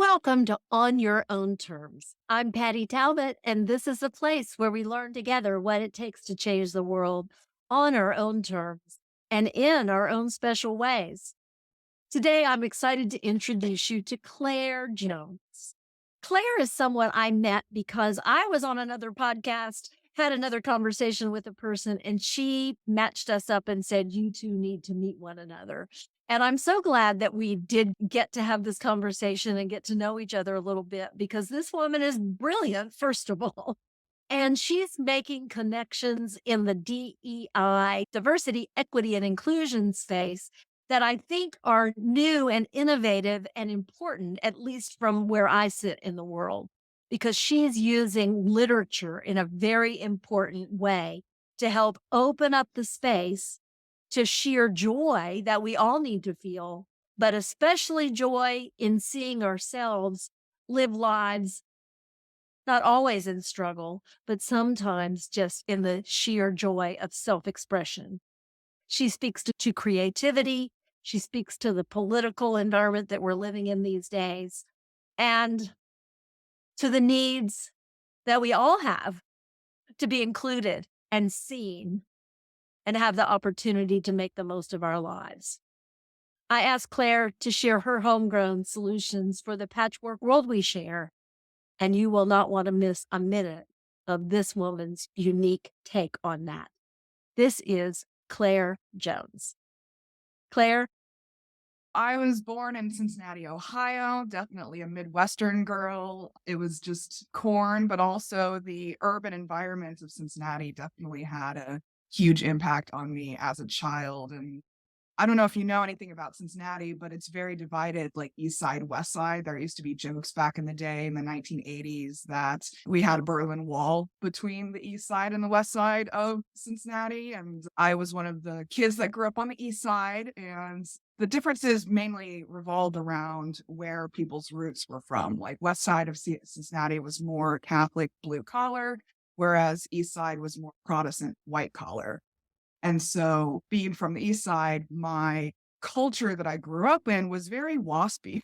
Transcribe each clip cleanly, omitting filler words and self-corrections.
Welcome to On Your Own Terms. I'm Patty Talbot, and this is a place where we learn together what it takes to change the world on our own terms and in our own special ways. Today, I'm excited to introduce you to Claire Jones. Claire is someone I met because I was on another podcast, had another conversation with a person, and she matched us up and said, "You two need to meet one another." And I'm so glad that we did get to have this conversation and get to know each other a little bit because this woman is brilliant, first of all. And she's making connections in the DEI, diversity, equity, and inclusion space that I think are new and innovative and important, at least from where I sit in the world, because she's using literature in a very important way to help open up the space to sheer joy that we all need to feel, but especially joy in seeing ourselves live lives not always in struggle, but sometimes just in the sheer joy of self expression. She speaks to creativity. She speaks to the political environment that we're living in these days and to the needs that we all have to be included and seen and have the opportunity to make the most of our lives. I asked Claire to share her homegrown solutions for the patchwork world we share, and you will not want to miss a minute of this woman's unique take on that. This is Claire Jones. Claire, I was born in Cincinnati, Ohio, definitely a Midwestern girl. It was just corn, but also the urban environment of Cincinnati definitely had a huge impact on me as a child. And I don't know if you know anything about Cincinnati, but it's very divided, like East Side, West Side. There used to be jokes back in the day in the 1980s that we had a Berlin Wall between the East Side and the West Side of Cincinnati. And I was one of the kids that grew up on the East Side. And the differences mainly revolved around where people's roots were from. Like West Side of Cincinnati was more Catholic, blue collar, whereas East Side was more Protestant, white collar. And so being from the East Side, my culture that I grew up in was very waspy.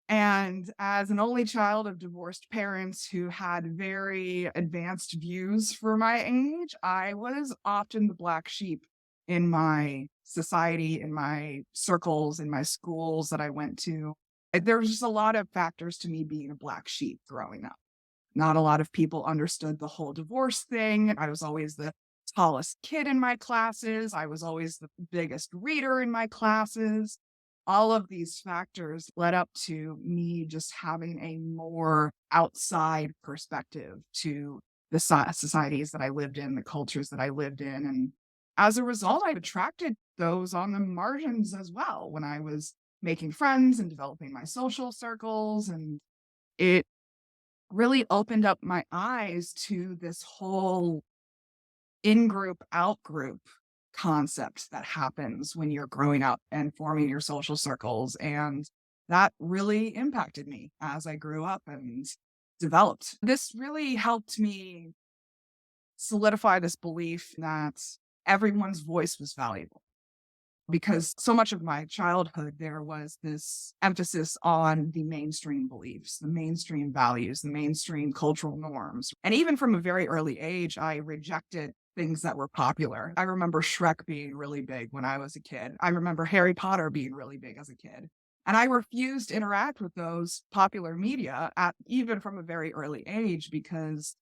And as an only child of divorced parents who had very advanced views for my age, I was often the black sheep in my society, in my circles, in my schools that I went to. There was just a lot of factors to me being a black sheep growing up. Not a lot of people understood the whole divorce thing. I was always the tallest kid in my classes. I was always the biggest reader in my classes. All of these factors led up to me just having a more outside perspective to the societies that I lived in, the cultures that I lived in. And as a result, I attracted those on the margins as well when I was making friends and developing my social circles. And it really opened up my eyes to this whole in-group, out-group concept that happens when you're growing up and forming your social circles. And that really impacted me as I grew up and developed. This really helped me solidify this belief that everyone's voice was valuable. Because so much of my childhood, there was this emphasis on the mainstream beliefs, the mainstream values, the mainstream cultural norms. And even from a very early age, I rejected things that were popular. I remember Shrek being really big when I was a kid. I remember Harry Potter being really big as a kid. And I refused to interact with those popular media even from a very early age because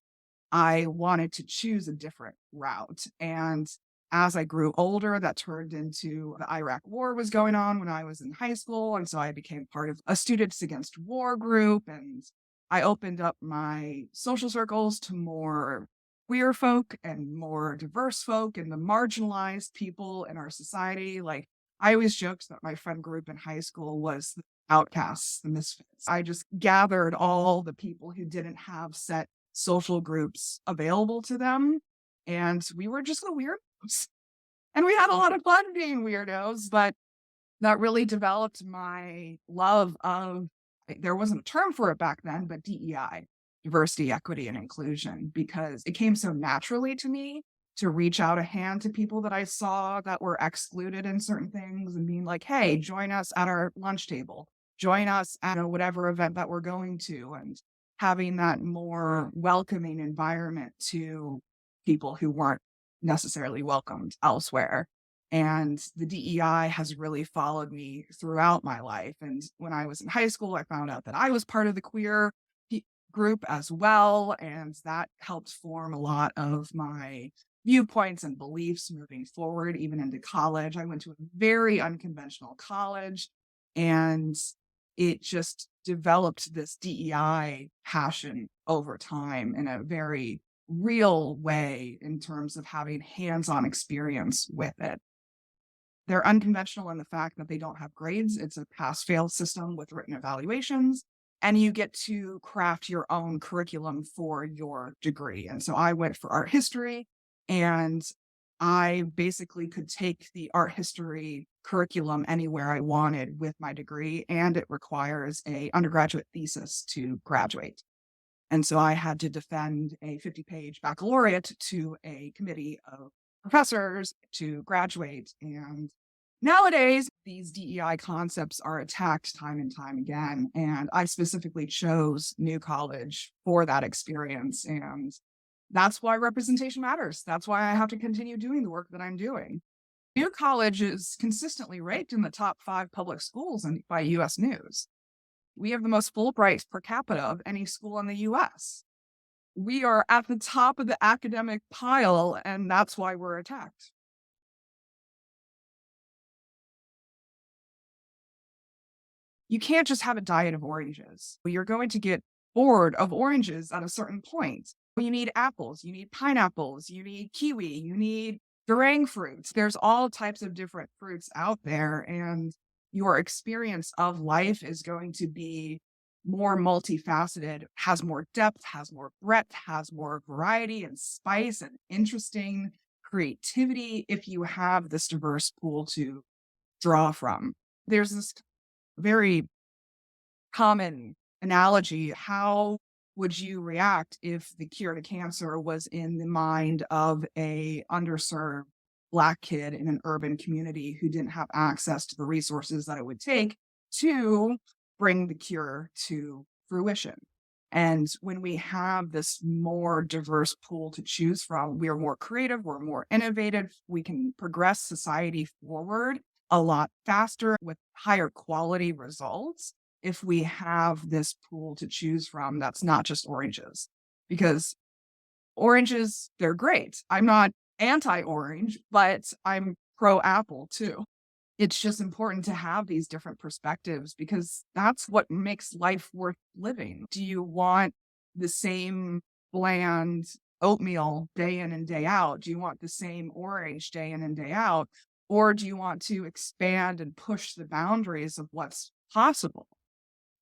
I wanted to choose a different route. And as I grew older, that turned into the Iraq war was going on when I was in high school. And so I became part of a Students Against War group. And I opened up my social circles to more queer folk and more diverse folk and the marginalized people in our society. Like I always joked that my friend group in high school was the outcasts, the misfits. I just gathered all the people who didn't have set social groups available to them. And we were just the weirdos. And we had a lot of fun being weirdos, but that really developed my love of, there wasn't a term for it back then, but DEI, diversity, equity, and inclusion, because it came so naturally to me to reach out a hand to people that I saw that were excluded in certain things and being like, hey, join us at our lunch table. join us at whatever event that we're going to, and having that more welcoming environment to people who weren't necessarily welcomed elsewhere. And the DEI has really followed me throughout my life. And when I was in high school, I found out that I was part of the pe- group as well. And that helped form a lot of my viewpoints and beliefs moving forward, even into college. I went to a very unconventional college, and it just developed this DEI passion over time in a very real way in terms of having hands-on experience with it. They're unconventional in the fact that they don't have grades. It's a pass-fail system with written evaluations, and you get to craft your own curriculum for your degree. And so I went for art history, and I basically could take the art history curriculum anywhere I wanted with my degree, and it requires a undergraduate thesis to graduate. And so I had to defend a 50-page baccalaureate to a committee of professors to graduate. And nowadays, these DEI concepts are attacked time and time again. And I specifically chose New College for that experience. And that's why representation matters. That's why I have to continue doing the work that I'm doing. New College is consistently ranked in the top 5 public schools by US News. We have the most Fulbrights per capita of any school in the US. We are at the top of the academic pile, and that's why we're attacked. You can't just have a diet of oranges. You're going to get bored of oranges at a certain point. You need apples, you need pineapples, you need kiwi, you need meringue fruits. There's all types of different fruits out there, and your experience of life is going to be more multifaceted, has more depth, has more breadth, has more variety and spice and interesting creativity if you have this diverse pool to draw from. There's this very common analogy. How would you react if the cure to cancer was in the mind of a underserved Black kid in an urban community who didn't have access to the resources that it would take to bring the cure to fruition? And when we have this more diverse pool to choose from, we are more creative, we're more innovative, we can progress society forward a lot faster with higher quality results if we have this pool to choose from that's not just oranges. Because oranges, they're great. I'm not anti-orange, but I'm pro apple too. It's just important to have these different perspectives because that's what makes life worth living. Do you want the same bland oatmeal day in and day out? Do you want the same orange day in and day out? Or do you want to expand and push the boundaries of what's possible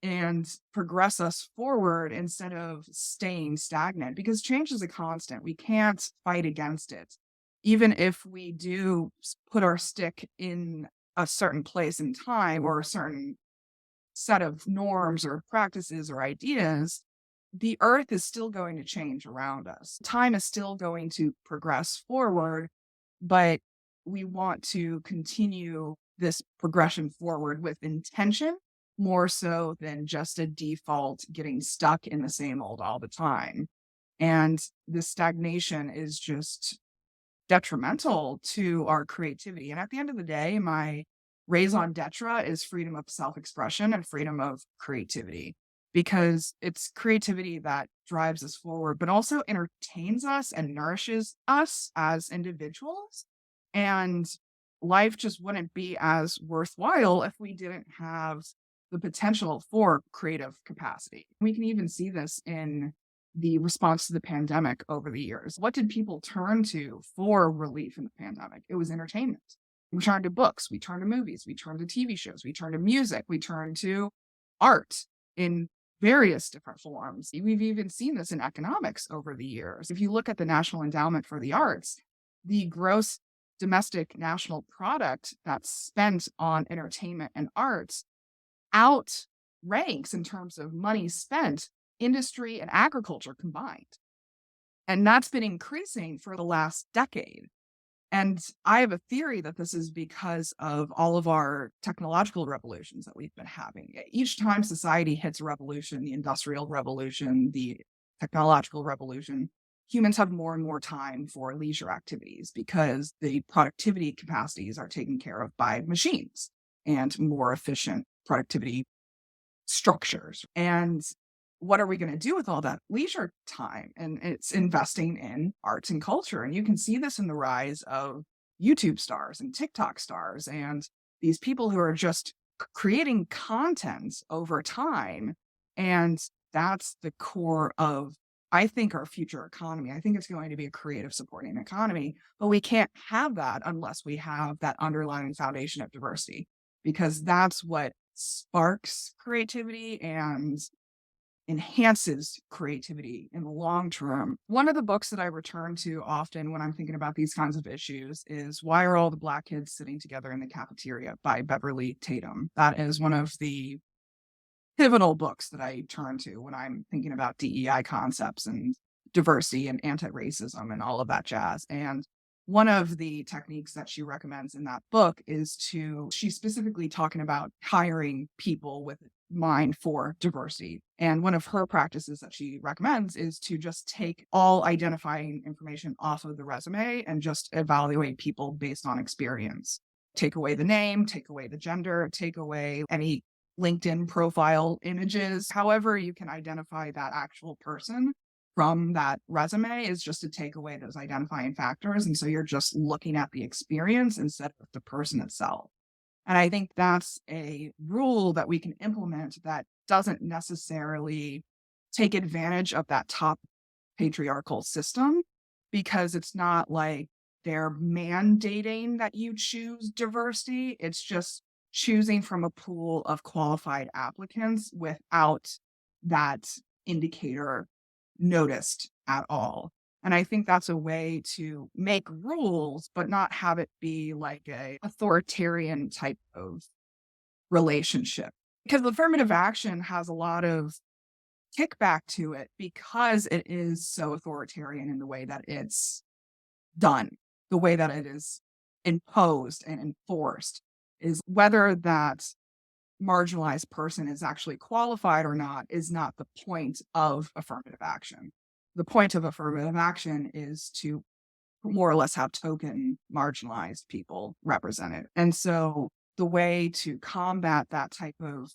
and progress us forward instead of staying stagnant? Because change is a constant. We can't fight against it. Even if we do put our stick in a certain place in time or a certain set of norms or practices or ideas, the earth is still going to change around us. Time is still going to progress forward, but we want to continue this progression forward with intention more so than just a default getting stuck in the same old all the time. And the stagnation is just detrimental to our creativity. And at the end of the day, my raison d'etre is freedom of self-expression and freedom of creativity because it's creativity that drives us forward, but also entertains us and nourishes us as individuals. And life just wouldn't be as worthwhile if we didn't have the potential for creative capacity. We can even see this in the response to the pandemic over the years. What did people turn to for relief in the pandemic? It was entertainment. We turned to books, we turned to movies, we turned to TV shows, we turned to music, we turned to art in various different forms. We've even seen this in economics over the years. If you look at the National Endowment for the Arts, the gross domestic national product that's spent on entertainment and arts outranks in terms of money spent industry and agriculture combined. And that's been increasing for the last decade. And I have a theory that this is because of all of our technological revolutions that we've been having. Each time society hits a revolution, the industrial revolution, the technological revolution, humans have more and more time for leisure activities because the productivity capacities are taken care of by machines and more efficient productivity structures. And what are we going to do with all that leisure time? And it's investing in arts and culture. And you can see this in the rise of YouTube stars and TikTok stars and these people who are just creating content over time. And that's the core of, I think, our future economy. I think it's going to be a creative supporting economy, but we can't have that unless we have that underlying foundation of diversity, because that's what sparks creativity and enhances creativity in the long term. One of the books that I return to often when I'm thinking about these kinds of issues is Why Are All the Black Kids Sitting Together in the Cafeteria by Beverly Tatum. That is one of the pivotal books that I turn to when I'm thinking about DEI concepts and diversity and anti-racism and all of that jazz. And one of the techniques that she recommends in that book is she's specifically talking about hiring people with mind for diversity. And one of her practices that she recommends is to just take all identifying information off of the resume and just evaluate people based on experience. Take away the name, take away the gender, take away any LinkedIn profile images. However, you can identify that actual person from that resume is just to take away those identifying factors. And so you're just looking at the experience instead of the person itself. And I think that's a rule that we can implement that doesn't necessarily take advantage of that top patriarchal system, because it's not like they're mandating that you choose diversity. It's just choosing from a pool of qualified applicants without that indicator noticed at all. And I think that's a way to make rules, but not have it be like a authoritarian type of relationship. Because affirmative action has a lot of kickback to it because it is so authoritarian in the way that it's done, the way that it is imposed and enforced, is whether that marginalized person is actually qualified or not is not the point of affirmative action. The point of affirmative action is to more or less have token marginalized people represented. And so the way to combat that type of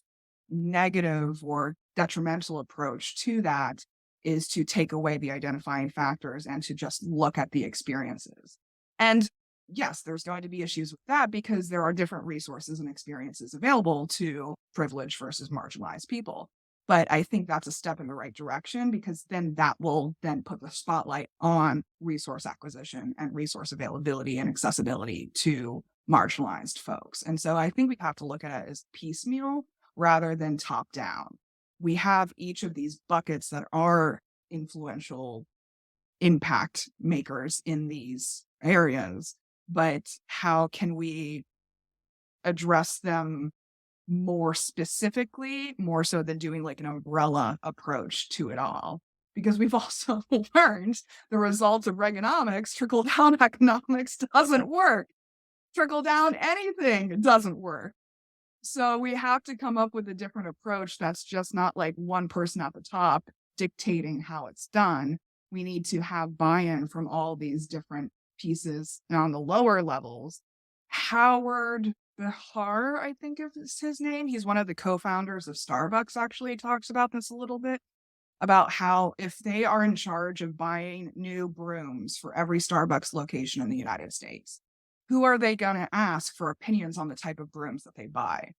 negative or detrimental approach to that is to take away the identifying factors and to just look at the experiences. And yes, there's going to be issues with that because there are different resources and experiences available to privileged versus marginalized people. But I think that's a step in the right direction, because then that will then put the spotlight on resource acquisition and resource availability and accessibility to marginalized folks. And so I think we have to look at it as piecemeal rather than top down. We have each of these buckets that are influential impact makers in these areas, but how can we address them more specifically, more so than doing like an umbrella approach to it all? Because we've also learned the results of Reaganomics, trickle down economics doesn't work. Trickle down anything doesn't work. So we have to come up with a different approach that's just not like one person at the top dictating how it's done. We need to have buy-in from all these different pieces on the lower levels. Howard Behar, I think is his name. He's one of the co-founders of Starbucks, actually talks about this a little bit, about how if they are in charge of buying new brooms for every Starbucks location in the United States, who are they going to ask for opinions on the type of brooms that they buy?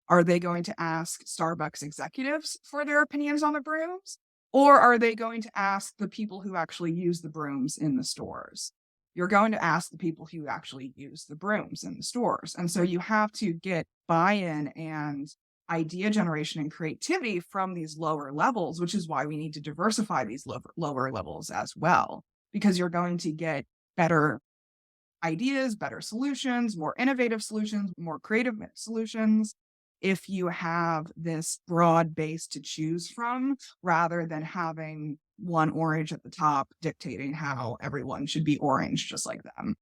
Are they going to ask Starbucks executives for their opinions on the brooms? Or are they going to ask the people who actually use the brooms in the stores? You're going to ask the people who actually use the brooms in the stores. And so you have to get buy-in and idea generation and creativity from these lower levels, which is why we need to diversify these lower levels as well, because you're going to get better ideas, better solutions, more innovative solutions, more creative solutions, if you have this broad base to choose from, rather than having one orange at the top dictating how everyone should be orange just like them.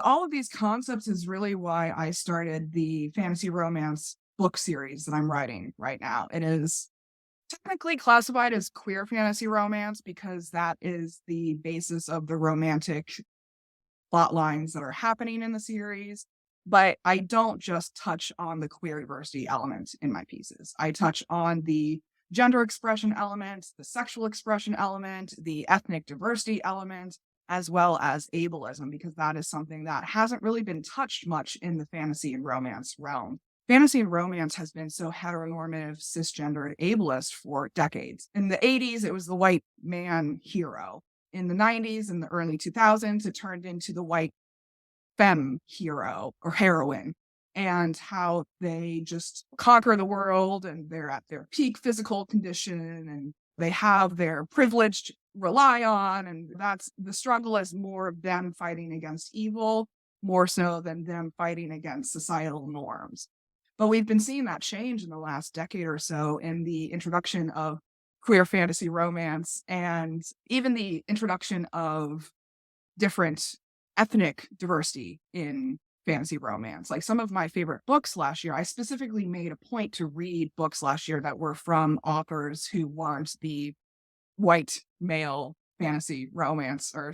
All of these concepts is really why I started the fantasy romance book series that I'm writing right now. It is technically classified as queer fantasy romance because that is the basis of the romantic plot lines that are happening in the series. But I don't just touch on the queer diversity element in my pieces. I touch on the gender expression element, the sexual expression element, the ethnic diversity element, as well as ableism, because that is something that hasn't really been touched much in the fantasy and romance realm. Fantasy and romance has been so heteronormative, cisgendered, ableist for decades. In the 80s, it was the white man hero. In the 90s and the early 2000s, it turned into the white femme hero or heroine, and how they just conquer the world and they're at their peak physical condition and they have their privilege to rely on. And that's the struggle is more of them fighting against evil, more so than them fighting against societal norms. But we've been seeing that change in the last decade or so in the introduction of queer fantasy romance and even the introduction of different ethnic diversity in fantasy romance. Like some of my favorite books last year, I specifically made a point to read books last year that were from authors who weren't the white male fantasy romance or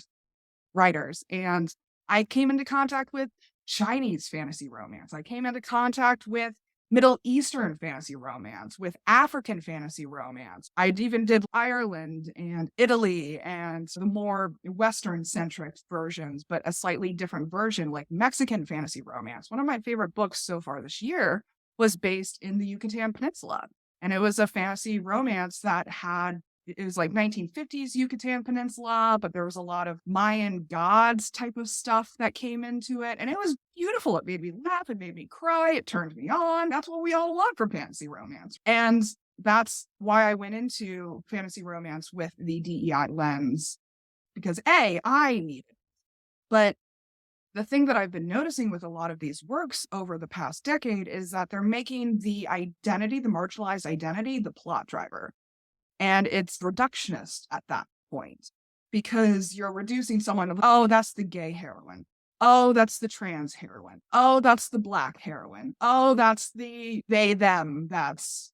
writers. And I came into contact with Chinese fantasy romance. I came into contact with Middle Eastern fantasy romance, with African fantasy romance. I even did Ireland and Italy and the more Western centric versions, but a slightly different version, like Mexican fantasy romance. One of my favorite books so far this year was based in the Yucatan Peninsula. And it was a fantasy romance that had it was like 1950s Yucatan Peninsula, but there was a lot of Mayan gods type of stuff that came into it. And it was beautiful. It made me laugh. It made me cry. It turned me on. That's what we all want from fantasy romance. And that's why I went into fantasy romance with the DEI lens because A, I need it. But the thing that I've been noticing with a lot of these works over the past decade is that they're making the identity, the marginalized identity, the plot driver. And it's reductionist at that point because you're reducing someone of, oh, that's the gay heroine. Oh, that's the trans heroine. Oh, that's the black heroine. Oh, that's the they, them that's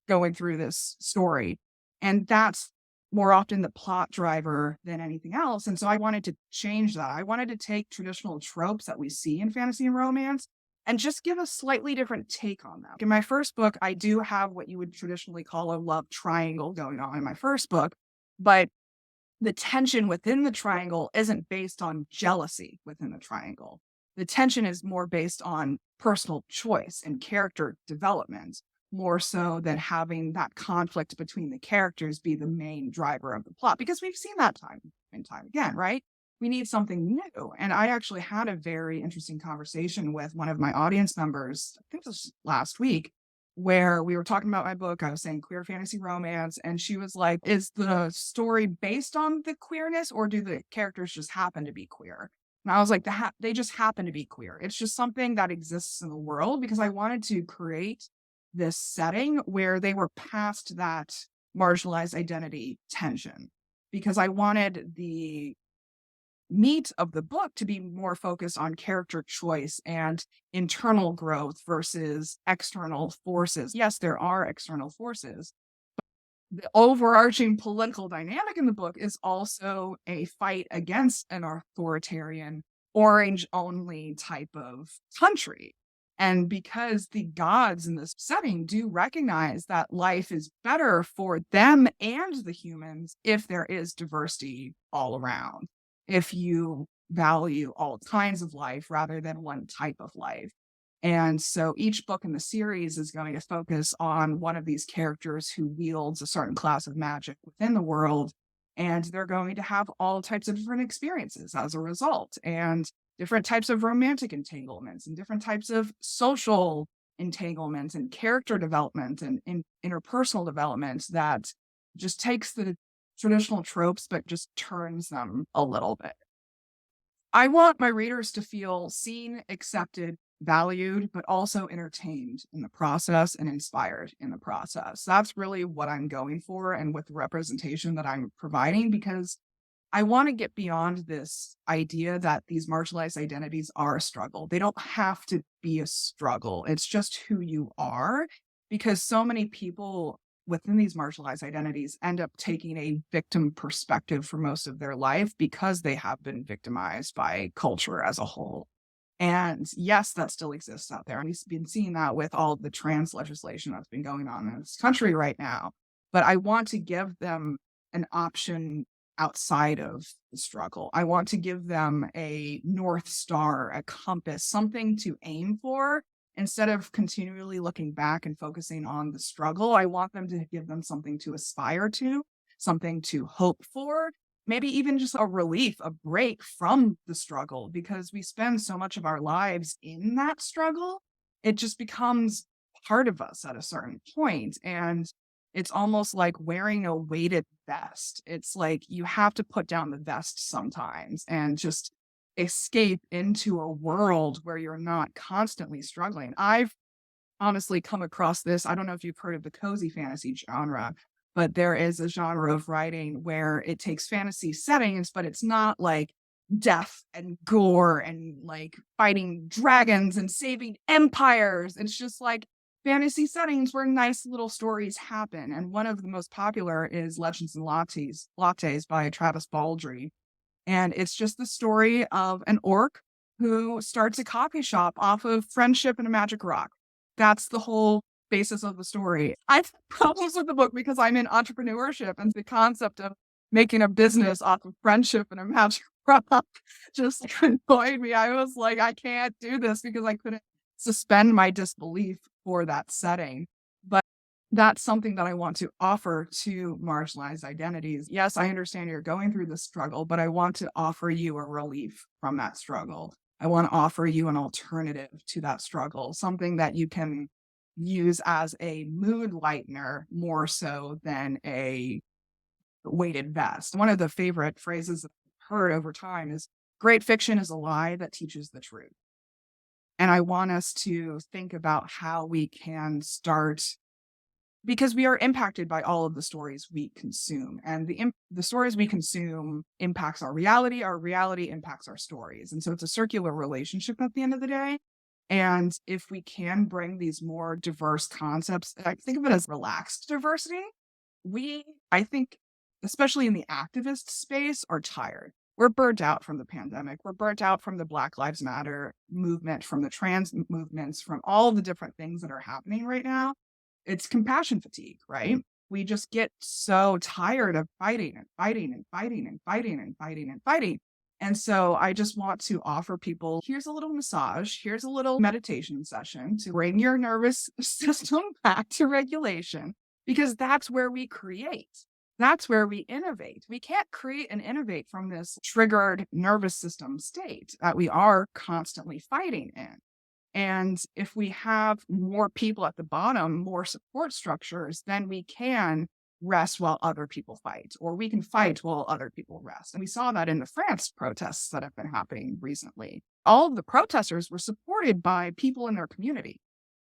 going through this story. And that's more often the plot driver than anything else. And so I wanted to change that. I wanted to take traditional tropes that we see in fantasy and romance and just give a slightly different take on them. In my first book, I do have what you would traditionally call a love triangle going on in my first book, but the tension within the triangle isn't based on jealousy within the triangle. The tension is more based on personal choice and character development, more so than having that conflict between the characters be the main driver of the plot, because we've seen that time and time again, right? We need something new. And I actually had a very interesting conversation with one of my audience members, I think this was last week, where we were talking about my book. I was saying queer fantasy romance, and she was like, is the story based on the queerness or do the characters just happen to be queer? And I was like, they just happen to be queer. It's just something that exists in the world because I wanted to create this setting where they were past that marginalized identity tension because I wanted the meat of the book to be more focused on character choice and internal growth versus external forces. Yes, there are external forces. The overarching political dynamic in the book is also a fight against an authoritarian, orange only type of country. And because the gods in this setting do recognize that life is better for them and the humans if there is diversity all around, if you value all kinds of life rather than one type of life. And so each book in the series is going to focus on one of these characters who wields a certain class of magic within the world. And they're going to have all types of different experiences as a result, and different types of romantic entanglements, and different types of social entanglements, and character development, and interpersonal development that just takes the traditional tropes, but just turns them a little bit. I want my readers to feel seen, accepted, valued, but also entertained in the process and inspired in the process. That's really what I'm going for and with the representation that I'm providing because I want to get beyond this idea that these marginalized identities are a struggle. They don't have to be a struggle. It's just who you are, because so many people within these marginalized identities end up taking a victim perspective for most of their life because they have been victimized by culture as a whole. And yes, that still exists out there. And we've been seeing that with all the trans legislation that's been going on in this country right now. But I want to give them an option outside of the struggle. I want to give them a North Star, a compass, something to aim for. Instead of continually looking back and focusing on the struggle, I want them to give them something to aspire to, something to hope for, maybe even just a relief, a break from the struggle, because we spend so much of our lives in that struggle. It just becomes part of us at a certain point. And it's almost like wearing a weighted vest. It's like you have to put down the vest sometimes and just escape into a world where you're not constantly struggling. I've honestly come across this. I don't know if you've heard of the cozy fantasy genre, but there is a genre of writing where it takes fantasy settings, but it's not like death and gore and like fighting dragons and saving empires. It's just like fantasy settings where nice little stories happen. And one of the most popular is Legends and Lattes by Travis Baldree. And it's just the story of an orc who starts a coffee shop off of friendship and a magic rock. That's the whole basis of the story. I've had problems with the book because I'm in entrepreneurship, and the concept of making a business off of friendship and a magic rock just annoyed me. I was like, I can't do this because I couldn't suspend my disbelief for that setting. But that's something that I want to offer to marginalized identities. Yes, I understand you're going through this struggle, but I want to offer you a relief from that struggle. I want to offer you an alternative to that struggle, something that you can use as a mood lightener more so than a weighted vest. One of the favorite phrases that I've heard over time is great fiction is a lie that teaches the truth. And I want us to think about how we can start, because we are impacted by all of the stories we consume, and the stories we consume impacts our reality impacts our stories. And so it's a circular relationship at the end of the day. And if we can bring these more diverse concepts, I think of it as relaxed diversity, I think, especially in the activist space, are tired. We're burnt out from the pandemic. We're burnt out from the Black Lives Matter movement, from the trans movements, from all the different things that are happening right now. It's compassion fatigue, right? We just get so tired of fighting and fighting and fighting and fighting and fighting and fighting. And so I just want to offer people, here's a little massage, here's a little meditation session to bring your nervous system back to regulation, because that's where we create. That's where we innovate. We can't create and innovate from this triggered nervous system state that we are constantly fighting in. And if we have more people at the bottom, more support structures, then we can rest while other people fight, or we can fight while other people rest. And we saw that in the France protests that have been happening recently. All of the protesters were supported by people in their community.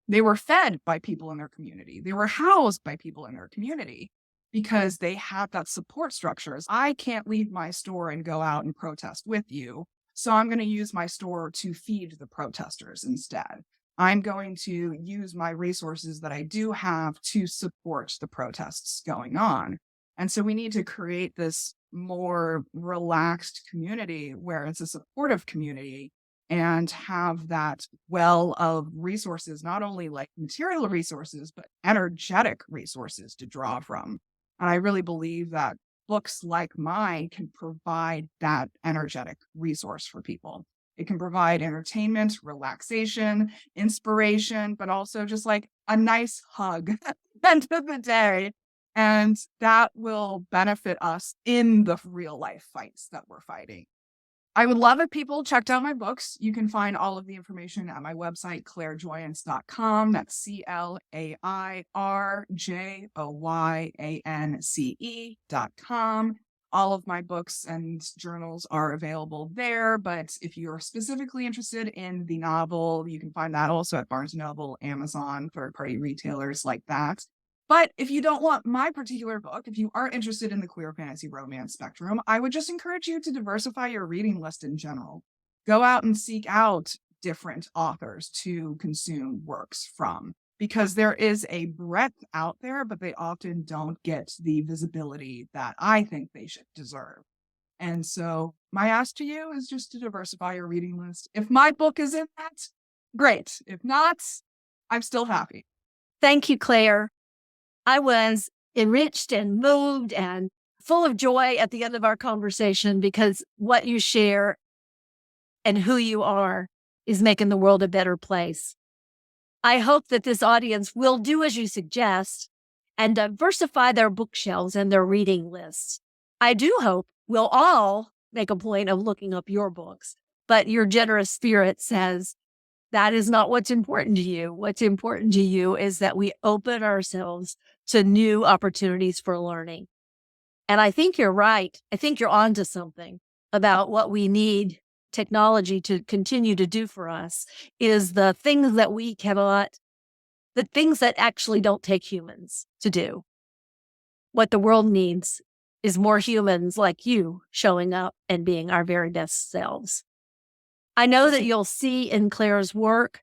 They were fed by people in their community. They were housed by people in their community because they had that support structures. I can't leave my store and go out and protest with you. So I'm going to use my store to feed the protesters instead. I'm going to use my resources that I do have to support the protests going on. And so we need to create this more relaxed community where it's a supportive community and have that well of resources, not only like material resources, but energetic resources to draw from. And I really believe that books like mine can provide that energetic resource for people. It can provide entertainment, relaxation, inspiration, but also just like a nice hug at the end of the day. And that will benefit us in the real life fights that we're fighting. I would love if people checked out my books. You can find all of the information at my website, clairjoyance.com. That's CLAIRJOYANCE.com. All of my books and journals are available there. But if you're specifically interested in the novel, you can find that also at Barnes & Noble, Amazon, third-party retailers like that. But if you don't want my particular book, if you aren't interested in the queer fantasy romance spectrum, I would just encourage you to diversify your reading list in general. Go out and seek out different authors to consume works from because there is a breadth out there, but they often don't get the visibility that I think they should deserve. And so my ask to you is just to diversify your reading list. If my book is in that, great. If not, I'm still happy. Thank you, Claire. I was enriched and moved and full of joy at the end of our conversation because what you share and who you are is making the world a better place. I hope that this audience will do as you suggest and diversify their bookshelves and their reading lists. I do hope we'll all make a point of looking up your books, but your generous spirit says that is not what's important to you. What's important to you is that we open ourselves to new opportunities for learning. And I think you're right. I think you're onto something about what we need technology to continue to do for us is the things that we cannot, the things that actually don't take humans to do. What the world needs is more humans like you showing up and being our very best selves. I know that you'll see in Claire's work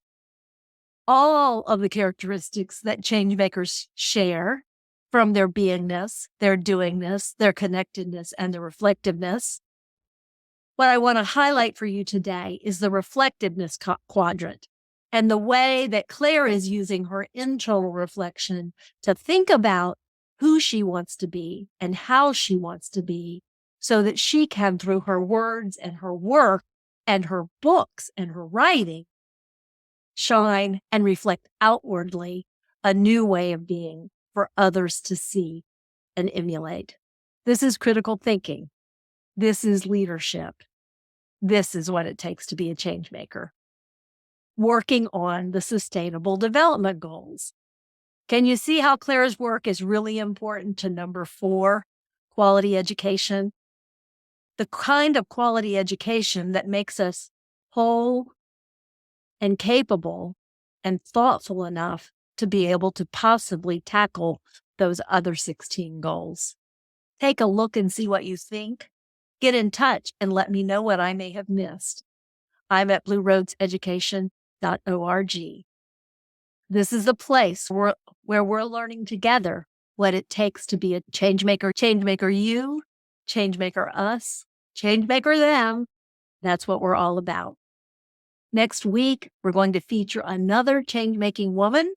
all of the characteristics that changemakers share from their beingness, their doingness, their connectedness, and their reflectiveness. What I want to highlight for you today is the reflectiveness quadrant and the way that Claire is using her internal reflection to think about who she wants to be and how she wants to be so that she can, through her words and her work and her books and her writing, shine and reflect outwardly a new way of being for others to see and emulate. This is critical thinking. This is leadership. This is what it takes to be a change maker. Working on the Sustainable Development Goals. Can you see how Claire's work is really important to number 4, quality education? The kind of quality education that makes us whole and capable and thoughtful enough to be able to possibly tackle those other 16 goals. Take a look and see what you think. Get in touch and let me know what I may have missed. I'm at blueroadseducation.org. This is a place where we're learning together what it takes to be a change maker. Change maker you, change maker us, change maker them. That's what we're all about. Next week, we're going to feature another change-making woman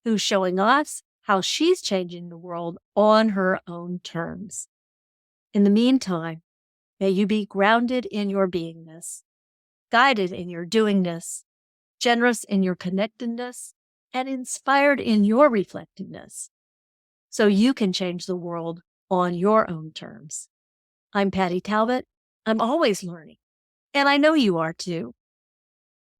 who's showing us how she's changing the world on her own terms. In the meantime, may you be grounded in your beingness, guided in your doingness, generous in your connectedness, and inspired in your reflectiveness, so you can change the world on your own terms. I'm Patty Talbot. I'm always learning, and I know you are too.